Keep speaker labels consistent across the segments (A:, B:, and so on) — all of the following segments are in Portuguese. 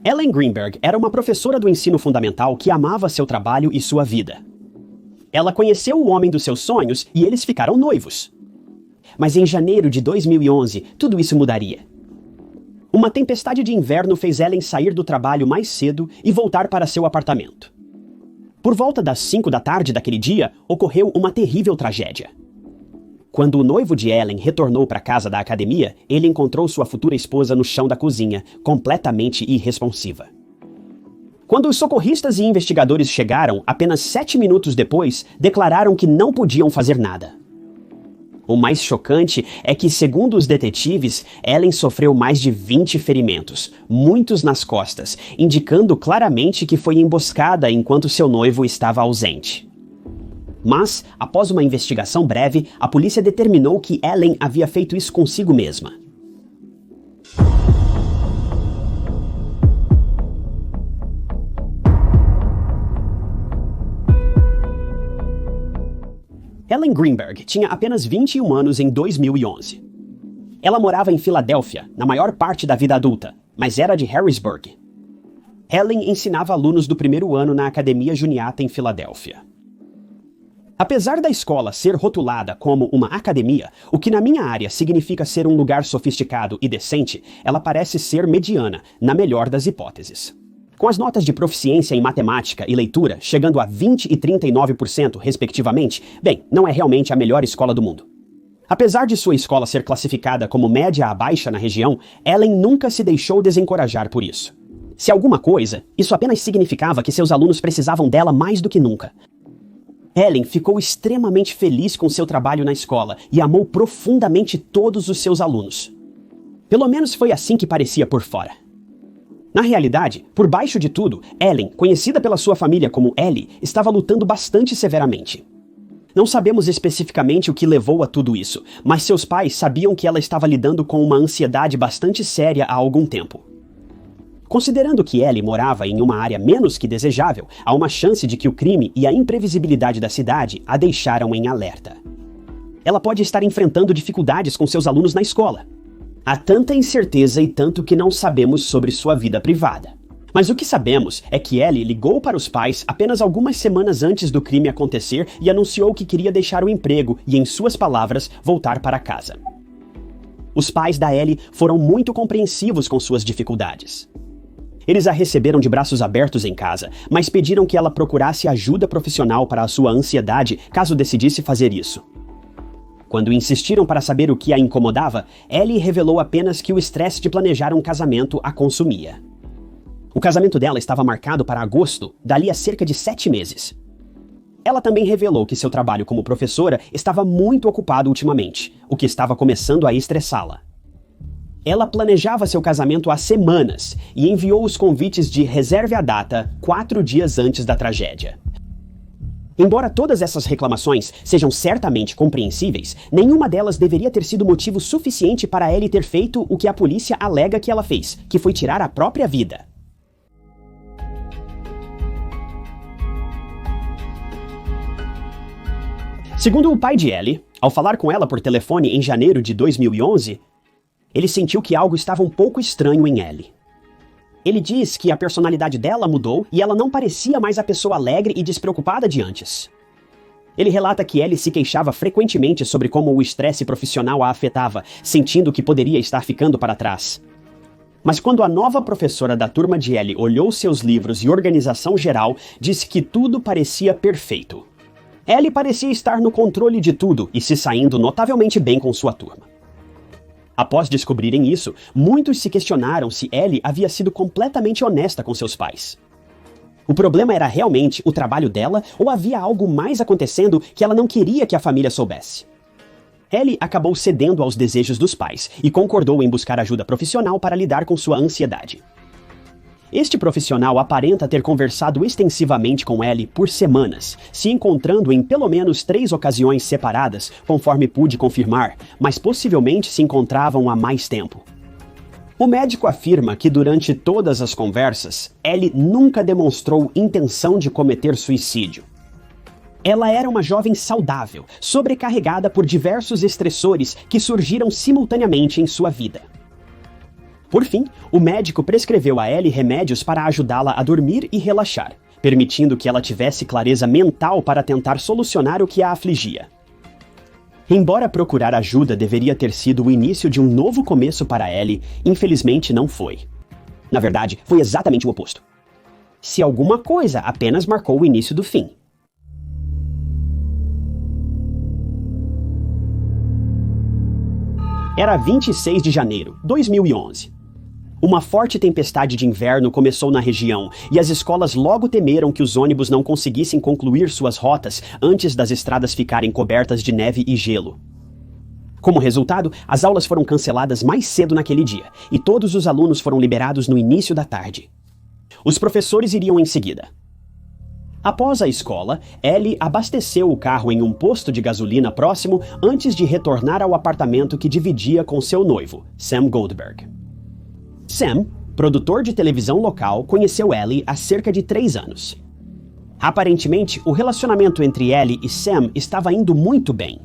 A: Ellen Greenberg era uma professora do ensino fundamental que amava seu trabalho e sua vida. Ela conheceu o homem dos seus sonhos e eles ficaram noivos. Mas em janeiro de 2011, tudo isso mudaria. Uma tempestade de inverno fez Ellen sair do trabalho mais cedo e voltar para seu apartamento. Por volta das 5 da tarde daquele dia, ocorreu uma terrível tragédia. Quando o noivo de Ellen retornou para a casa da academia, ele encontrou sua futura esposa no chão da cozinha, completamente irresponsiva. Quando os socorristas e investigadores chegaram, apenas 7 minutos depois, declararam que não podiam fazer nada. O mais chocante é que, segundo os detetives, Ellen sofreu mais de 20 ferimentos, muitos nas costas, indicando claramente que foi emboscada enquanto seu noivo estava ausente. Mas, após uma investigação breve, a polícia determinou que Ellen havia feito isso consigo mesma. Ellen Greenberg tinha apenas 21 anos em 2011. Ela morava em Filadélfia, na maior parte da vida adulta, mas era de Harrisburg. Ellen ensinava alunos do primeiro ano na Academia Juniata em Filadélfia. Apesar da escola ser rotulada como uma academia, o que na minha área significa ser um lugar sofisticado e decente, ela parece ser mediana, na melhor das hipóteses. Com as notas de proficiência em matemática e leitura chegando a 20% e 39%, respectivamente, bem, não é realmente a melhor escola do mundo. Apesar de sua escola ser classificada como média a baixa na região, Ellen nunca se deixou desencorajar por isso. Se alguma coisa, isso apenas significava que seus alunos precisavam dela mais do que nunca. Ellen ficou extremamente feliz com seu trabalho na escola e amou profundamente todos os seus alunos. Pelo menos foi assim que parecia por fora. Na realidade, por baixo de tudo, Ellen, conhecida pela sua família como Ellie, estava lutando bastante severamente. Não sabemos especificamente o que levou a tudo isso, mas seus pais sabiam que ela estava lidando com uma ansiedade bastante séria há algum tempo. Considerando que Ellie morava em uma área menos que desejável, há uma chance de que o crime e a imprevisibilidade da cidade a deixaram em alerta. Ela pode estar enfrentando dificuldades com seus alunos na escola. Há tanta incerteza e tanto que não sabemos sobre sua vida privada. Mas o que sabemos é que Ellie ligou para os pais apenas algumas semanas antes do crime acontecer e anunciou que queria deixar o emprego e, em suas palavras, voltar para casa. Os pais da Ellie foram muito compreensivos com suas dificuldades. Eles a receberam de braços abertos em casa, mas pediram que ela procurasse ajuda profissional para a sua ansiedade caso decidisse fazer isso. Quando insistiram para saber o que a incomodava, Ellie revelou apenas que o estresse de planejar um casamento a consumia. O casamento dela estava marcado para agosto, dali a cerca de 7 meses. Ela também revelou que seu trabalho como professora estava muito ocupado ultimamente, o que estava começando a estressá-la. Ela planejava seu casamento há semanas e enviou os convites de reserve a data 4 dias antes da tragédia. Embora todas essas reclamações sejam certamente compreensíveis, nenhuma delas deveria ter sido motivo suficiente para Ellie ter feito o que a polícia alega que ela fez, que foi tirar a própria vida. Segundo o pai de Ellie, ao falar com ela por telefone em janeiro de 2011, ele sentiu que algo estava um pouco estranho em Ellie. Ele diz que a personalidade dela mudou e ela não parecia mais a pessoa alegre e despreocupada de antes. Ele relata que Ellie se queixava frequentemente sobre como o estresse profissional a afetava, sentindo que poderia estar ficando para trás. Mas quando a nova professora da turma de Ellie olhou seus livros e organização geral, disse que tudo parecia perfeito. Ellie parecia estar no controle de tudo e se saindo notavelmente bem com sua turma. Após descobrirem isso, muitos se questionaram se Ellie havia sido completamente honesta com seus pais. O problema era realmente o trabalho dela ou havia algo mais acontecendo que ela não queria que a família soubesse? Ellie acabou cedendo aos desejos dos pais e concordou em buscar ajuda profissional para lidar com sua ansiedade. Este profissional aparenta ter conversado extensivamente com Ellie por semanas, se encontrando em pelo menos 3 ocasiões separadas, conforme pude confirmar, mas possivelmente se encontravam há mais tempo. O médico afirma que durante todas as conversas, Ellie nunca demonstrou intenção de cometer suicídio. Ela era uma jovem saudável, sobrecarregada por diversos estressores que surgiram simultaneamente em sua vida. Por fim, o médico prescreveu a Ellie remédios para ajudá-la a dormir e relaxar, permitindo que ela tivesse clareza mental para tentar solucionar o que a afligia. Embora procurar ajuda deveria ter sido o início de um novo começo para Ellie, infelizmente não foi. Na verdade, foi exatamente o oposto. Se alguma coisa apenas marcou o início do fim. Era 26 de janeiro, 2011. Uma forte tempestade de inverno começou na região e as escolas logo temeram que os ônibus não conseguissem concluir suas rotas antes das estradas ficarem cobertas de neve e gelo. Como resultado, as aulas foram canceladas mais cedo naquele dia e todos os alunos foram liberados no início da tarde. Os professores iriam em seguida. Após a escola, Ellie abasteceu o carro em um posto de gasolina próximo antes de retornar ao apartamento que dividia com seu noivo, Sam Goldberg. Sam, produtor de televisão local, conheceu Ellie há cerca de 3 anos. Aparentemente, o relacionamento entre Ellie e Sam estava indo muito bem.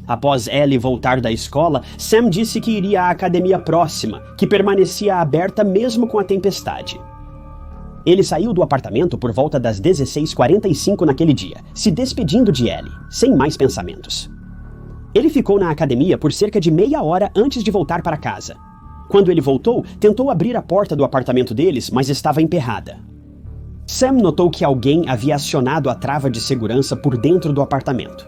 A: Após Ellie voltar da escola, Sam disse que iria à academia próxima, que permanecia aberta mesmo com a tempestade. Ele saiu do apartamento por volta das 16h45 naquele dia, se despedindo de Ellie, sem mais pensamentos. Ele ficou na academia por cerca de meia hora antes de voltar para casa. Quando ele voltou, tentou abrir a porta do apartamento deles, mas estava emperrada. Sam notou que alguém havia acionado a trava de segurança por dentro do apartamento.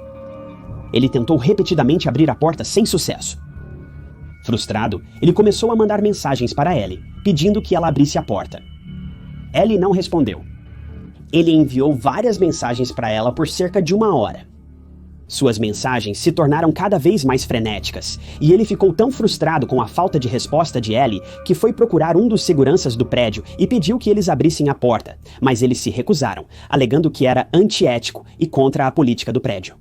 A: Ele tentou repetidamente abrir a porta sem sucesso. Frustrado, ele começou a mandar mensagens para Ellie, pedindo que ela abrisse a porta. Ellie não respondeu. Ele enviou várias mensagens para ela por cerca de 1 hora. Suas mensagens se tornaram cada vez mais frenéticas, e ele ficou tão frustrado com a falta de resposta de Ellie que foi procurar um dos seguranças do prédio e pediu que eles abrissem a porta, mas eles se recusaram, alegando que era antiético e contra a política do prédio.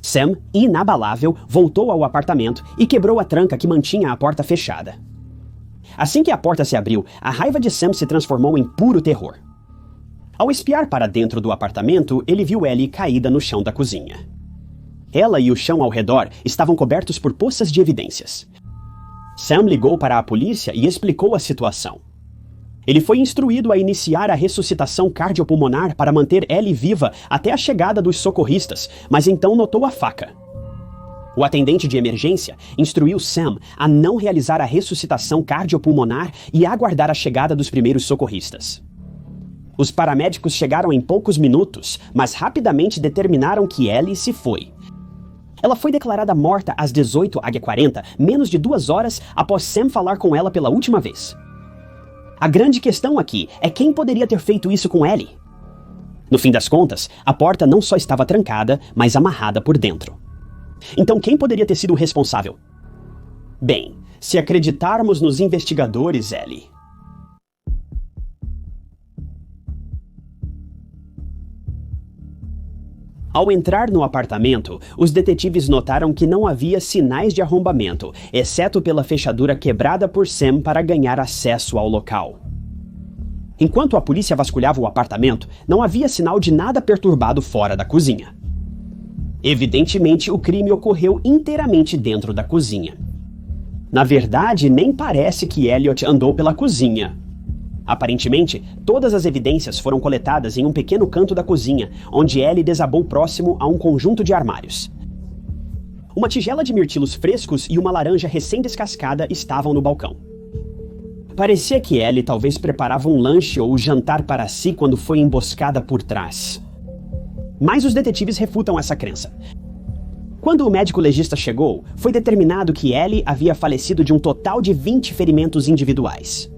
A: Sam, inabalável, voltou ao apartamento e quebrou a tranca que mantinha a porta fechada. Assim que a porta se abriu, a raiva de Sam se transformou em puro terror. Ao espiar para dentro do apartamento, ele viu Ellie caída no chão da cozinha. Ela e o chão ao redor estavam cobertos por poças de evidências. Sam ligou para a polícia e explicou a situação. Ele foi instruído a iniciar a ressuscitação cardiopulmonar para manter Ellie viva até a chegada dos socorristas, mas então notou a faca. O atendente de emergência instruiu Sam a não realizar a ressuscitação cardiopulmonar e aguardar a chegada dos primeiros socorristas. Os paramédicos chegaram em poucos minutos, mas rapidamente determinaram que Ellie se foi. Ela foi declarada morta às 18h40, menos de 2 horas após Sam falar com ela pela última vez. A grande questão aqui é quem poderia ter feito isso com Ellie. No fim das contas, a porta não só estava trancada, mas amarrada por dentro. Então quem poderia ter sido o responsável? Bem, se acreditarmos nos investigadores, Ellie. Ao entrar no apartamento, os detetives notaram que não havia sinais de arrombamento, exceto pela fechadura quebrada por Sam para ganhar acesso ao local. Enquanto a polícia vasculhava o apartamento, não havia sinal de nada perturbado fora da cozinha. Evidentemente, o crime ocorreu inteiramente dentro da cozinha. Na verdade, nem parece que Elliot andou pela cozinha. Aparentemente, todas as evidências foram coletadas em um pequeno canto da cozinha, onde Ellie desabou próximo a um conjunto de armários. Uma tigela de mirtilos frescos e uma laranja recém-descascada estavam no balcão. Parecia que Ellie talvez preparava um lanche ou jantar para si quando foi emboscada por trás. Mas os detetives refutam essa crença. Quando o médico legista chegou, foi determinado que Ellie havia falecido de um total de 20 ferimentos individuais.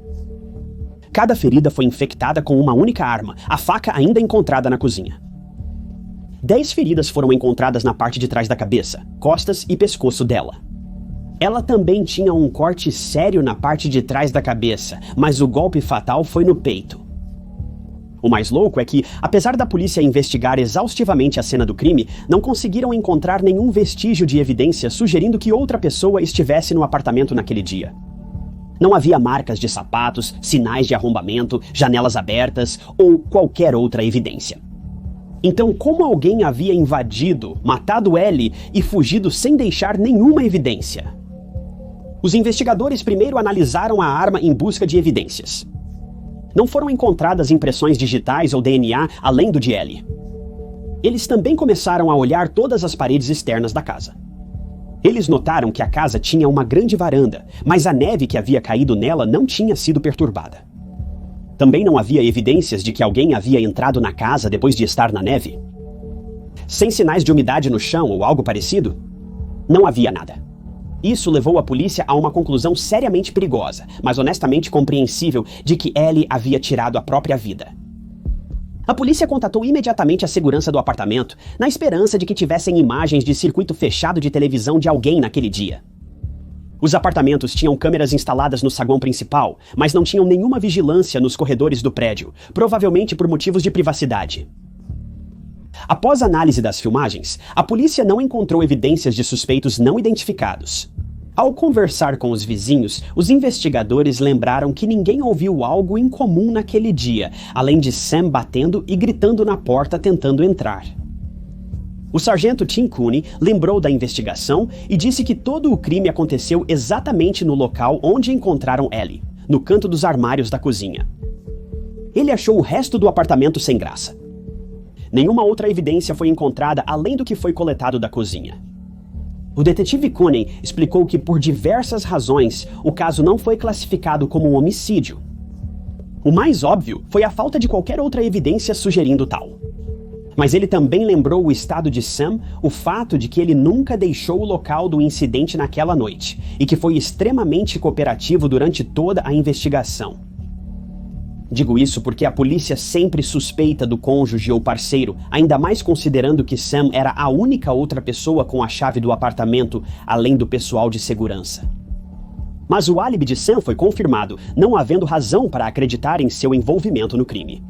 A: Cada ferida foi infectada com uma única arma, a faca ainda encontrada na cozinha. 10 feridas foram encontradas na parte de trás da cabeça, costas e pescoço dela. Ela também tinha um corte sério na parte de trás da cabeça, mas o golpe fatal foi no peito. O mais louco é que, apesar da polícia investigar exaustivamente a cena do crime, não conseguiram encontrar nenhum vestígio de evidência sugerindo que outra pessoa estivesse no apartamento naquele dia. Não havia marcas de sapatos, sinais de arrombamento, janelas abertas ou qualquer outra evidência. Então, como alguém havia invadido, matado Ellie e fugido sem deixar nenhuma evidência? Os investigadores primeiro analisaram a arma em busca de evidências. Não foram encontradas impressões digitais ou DNA além do de Ellie. Eles também começaram a olhar todas as paredes externas da casa. Eles notaram que a casa tinha uma grande varanda, mas a neve que havia caído nela não tinha sido perturbada. Também não havia evidências de que alguém havia entrado na casa depois de estar na neve. Sem sinais de umidade no chão ou algo parecido, não havia nada. Isso levou a polícia a uma conclusão seriamente perigosa, mas honestamente compreensível, de que Ellie havia tirado a própria vida. A polícia contatou imediatamente a segurança do apartamento, na esperança de que tivessem imagens de circuito fechado de televisão de alguém naquele dia. Os apartamentos tinham câmeras instaladas no saguão principal, mas não tinham nenhuma vigilância nos corredores do prédio, provavelmente por motivos de privacidade. Após a análise das filmagens, a polícia não encontrou evidências de suspeitos não identificados. Ao conversar com os vizinhos, os investigadores lembraram que ninguém ouviu algo incomum naquele dia, além de Sam batendo e gritando na porta tentando entrar. O sargento Tim Cooney lembrou da investigação e disse que todo o crime aconteceu exatamente no local onde encontraram Ellie, no canto dos armários da cozinha. Ele achou o resto do apartamento sem graça. Nenhuma outra evidência foi encontrada além do que foi coletado da cozinha. O detetive Cooney explicou que, por diversas razões, o caso não foi classificado como um homicídio. O mais óbvio foi a falta de qualquer outra evidência sugerindo tal. Mas ele também lembrou o estado de Sam, o fato de que ele nunca deixou o local do incidente naquela noite, e que foi extremamente cooperativo durante toda a investigação. Digo isso porque a polícia sempre suspeita do cônjuge ou parceiro, ainda mais considerando que Sam era a única outra pessoa com a chave do apartamento, além do pessoal de segurança. Mas o álibi de Sam foi confirmado, não havendo razão para acreditar em seu envolvimento no crime.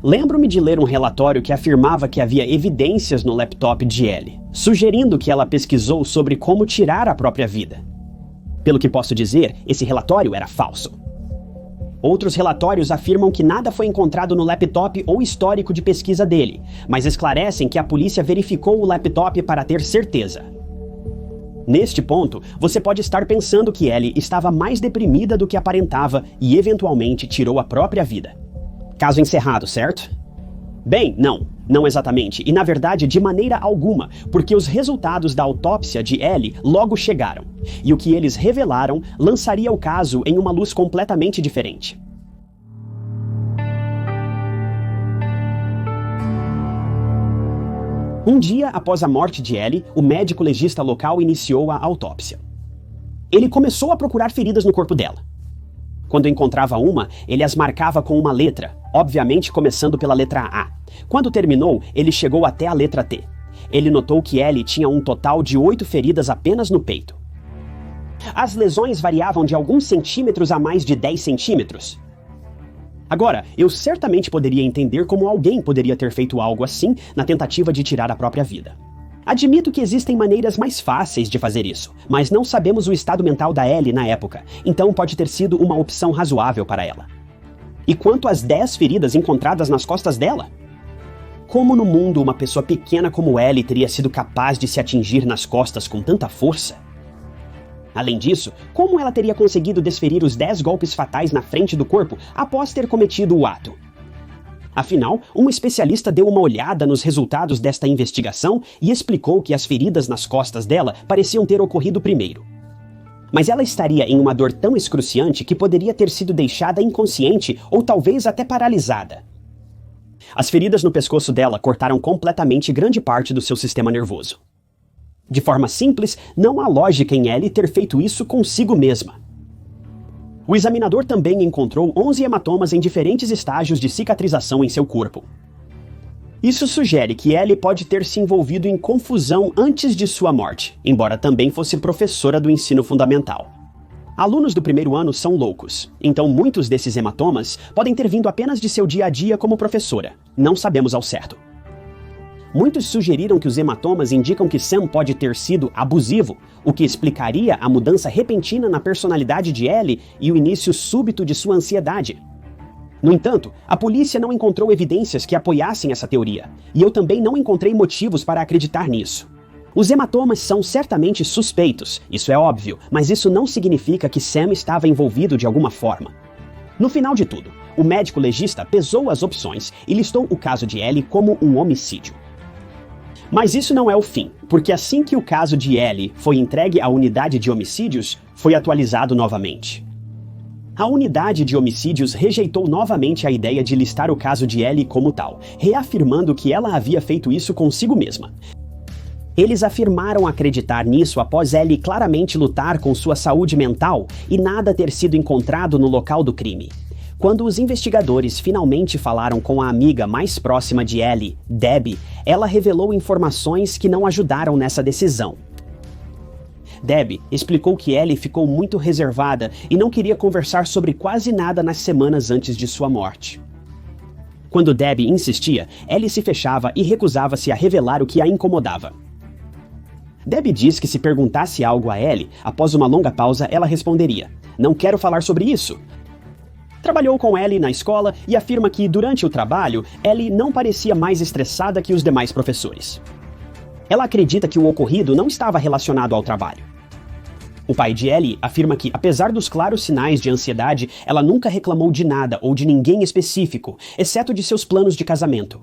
A: Lembro-me de ler um relatório que afirmava que havia evidências no laptop de Ellie, sugerindo que ela pesquisou sobre como tirar a própria vida. Pelo que posso dizer, esse relatório era falso. Outros relatórios afirmam que nada foi encontrado no laptop ou histórico de pesquisa dele, mas esclarecem que a polícia verificou o laptop para ter certeza. Neste ponto, você pode estar pensando que Ellie estava mais deprimida do que aparentava e eventualmente tirou a própria vida. Caso encerrado, certo? Bem, não exatamente, e na verdade de maneira alguma, porque os resultados da autópsia de Ellie logo chegaram, e o que eles revelaram lançaria o caso em uma luz completamente diferente. Um dia após a morte de Ellie, o médico legista local iniciou a autópsia. Ele começou a procurar feridas no corpo dela. Quando encontrava uma, ele as marcava com uma letra, obviamente começando pela letra A. Quando terminou, ele chegou até a letra T. Ele notou que Ellie tinha um total de 8 feridas apenas no peito. As lesões variavam de alguns centímetros a mais de 10 centímetros. Agora, eu certamente poderia entender como alguém poderia ter feito algo assim na tentativa de tirar a própria vida. Admito que existem maneiras mais fáceis de fazer isso, mas não sabemos o estado mental da Ellie na época, então pode ter sido uma opção razoável para ela. E quanto às 10 feridas encontradas nas costas dela? Como no mundo uma pessoa pequena como Ellie teria sido capaz de se atingir nas costas com tanta força? Além disso, como ela teria conseguido desferir os 10 golpes fatais na frente do corpo após ter cometido o ato? Afinal, um especialista deu uma olhada nos resultados desta investigação e explicou que as feridas nas costas dela pareciam ter ocorrido primeiro. Mas ela estaria em uma dor tão excruciante que poderia ter sido deixada inconsciente ou talvez até paralisada. As feridas no pescoço dela cortaram completamente grande parte do seu sistema nervoso. De forma simples, não há lógica em Ellie ter feito isso consigo mesma. O examinador também encontrou 11 hematomas em diferentes estágios de cicatrização em seu corpo. Isso sugere que Ellie pode ter se envolvido em confusão antes de sua morte, embora também fosse professora do ensino fundamental. Alunos do primeiro ano são loucos, então muitos desses hematomas podem ter vindo apenas de seu dia a dia como professora. Não sabemos ao certo. Muitos sugeriram que os hematomas indicam que Sam pode ter sido abusivo, o que explicaria a mudança repentina na personalidade de Ellie e o início súbito de sua ansiedade. No entanto, a polícia não encontrou evidências que apoiassem essa teoria, e eu também não encontrei motivos para acreditar nisso. Os hematomas são certamente suspeitos, isso é óbvio, mas isso não significa que Sam estava envolvido de alguma forma. No final de tudo, o médico legista pesou as opções e listou o caso de Ellie como um homicídio. Mas isso não é o fim, porque assim que o caso de Ellie foi entregue à unidade de homicídios, foi atualizado novamente. A unidade de homicídios rejeitou novamente a ideia de listar o caso de Ellie como tal, reafirmando que ela havia feito isso consigo mesma. Eles afirmaram acreditar nisso após Ellie claramente lutar com sua saúde mental e nada ter sido encontrado no local do crime. Quando os investigadores finalmente falaram com a amiga mais próxima de Ellie, Debbie, ela revelou informações que não ajudaram nessa decisão. Debbie explicou que Ellie ficou muito reservada e não queria conversar sobre quase nada nas semanas antes de sua morte. Quando Debbie insistia, Ellie se fechava e recusava-se a revelar o que a incomodava. Debbie diz que se perguntasse algo a Ellie, após uma longa pausa, ela responderia: "Não quero falar sobre isso." Trabalhou com Ellie na escola e afirma que, durante o trabalho, Ellie não parecia mais estressada que os demais professores. Ela acredita que o ocorrido não estava relacionado ao trabalho. O pai de Ellie afirma que, apesar dos claros sinais de ansiedade, ela nunca reclamou de nada ou de ninguém específico, exceto de seus planos de casamento.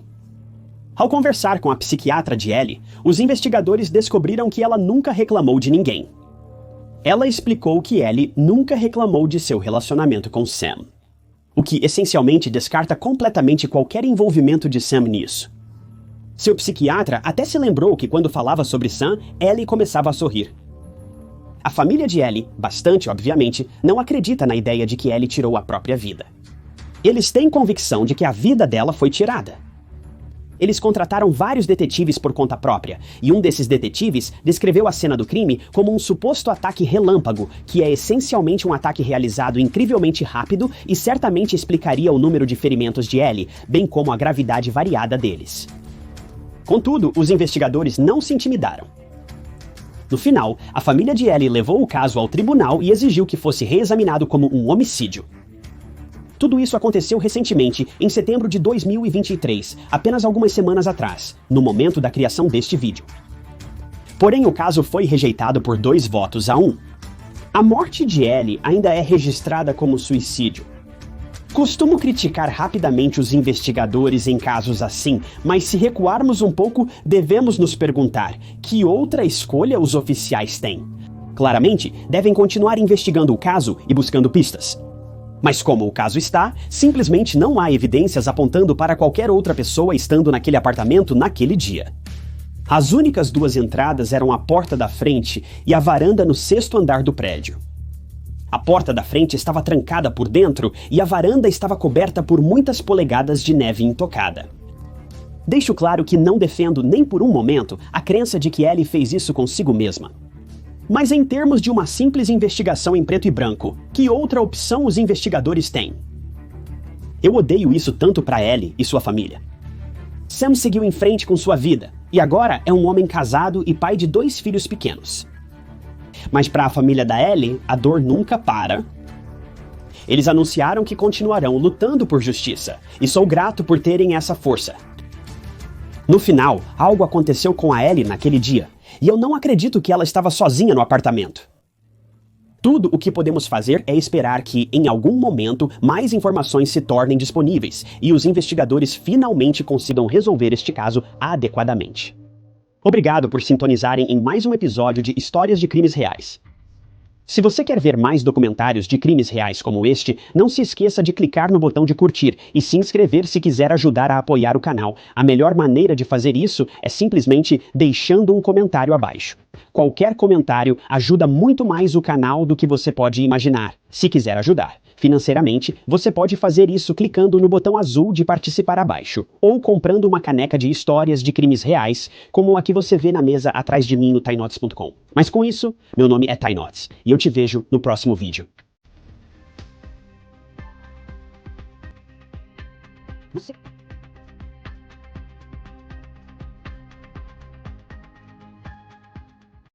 A: Ao conversar com a psiquiatra de Ellie, os investigadores descobriram que ela nunca reclamou de ninguém. Ela explicou que Ellie nunca reclamou de seu relacionamento com Sam, o que essencialmente descarta completamente qualquer envolvimento de Sam nisso. Seu psiquiatra até se lembrou que quando falava sobre Sam, Ellie começava a sorrir. A família de Ellie, bastante obviamente, não acredita na ideia de que Ellie tirou a própria vida. Eles têm convicção de que a vida dela foi tirada. Eles contrataram vários detetives por conta própria, e um desses detetives descreveu a cena do crime como um suposto ataque relâmpago, que é essencialmente um ataque realizado incrivelmente rápido e certamente explicaria o número de ferimentos de Ellie, bem como a gravidade variada deles. Contudo, os investigadores não se intimidaram. No final, a família de Ellie levou o caso ao tribunal e exigiu que fosse reexaminado como um homicídio. Tudo isso aconteceu recentemente, em setembro de 2023, apenas algumas semanas atrás, no momento da criação deste vídeo. Porém, o caso foi rejeitado por 2 votos a 1. A morte de Ellie ainda é registrada como suicídio. Costumo criticar rapidamente os investigadores em casos assim, mas se recuarmos um pouco, devemos nos perguntar: que outra escolha os oficiais têm? Claramente, devem continuar investigando o caso e buscando pistas. Mas como o caso está, simplesmente não há evidências apontando para qualquer outra pessoa estando naquele apartamento naquele dia. As únicas 2 entradas eram a porta da frente e a varanda no 6º andar do prédio. A porta da frente estava trancada por dentro e a varanda estava coberta por muitas polegadas de neve intocada. Deixo claro que não defendo nem por um momento a crença de que Ellie fez isso consigo mesma. Mas em termos de uma simples investigação em preto e branco, que outra opção os investigadores têm? Eu odeio isso tanto para Ellie e sua família. Sam seguiu em frente com sua vida, e agora é um homem casado e pai de 2 filhos pequenos. Mas para a família da Ellie, a dor nunca para. Eles anunciaram que continuarão lutando por justiça, e sou grato por terem essa força. No final, algo aconteceu com a Ellie naquele dia, e eu não acredito que ela estava sozinha no apartamento. Tudo o que podemos fazer é esperar que, em algum momento, mais informações se tornem disponíveis e os investigadores finalmente consigam resolver este caso adequadamente. Obrigado por sintonizarem em mais um episódio de Histórias de Crimes Reais. Se você quer ver mais documentários de crimes reais como este, não se esqueça de clicar no botão de curtir e se inscrever se quiser ajudar a apoiar o canal. A melhor maneira de fazer isso é simplesmente deixando um comentário abaixo. Qualquer comentário ajuda muito mais o canal do que você pode imaginar. Se quiser ajudar financeiramente, você pode fazer isso clicando no botão azul de participar abaixo, ou comprando uma caneca de histórias de crimes reais, como a que você vê na mesa atrás de mim no tainotes.com. Mas com isso, meu nome é Tainotes, e eu te vejo no próximo vídeo. Você...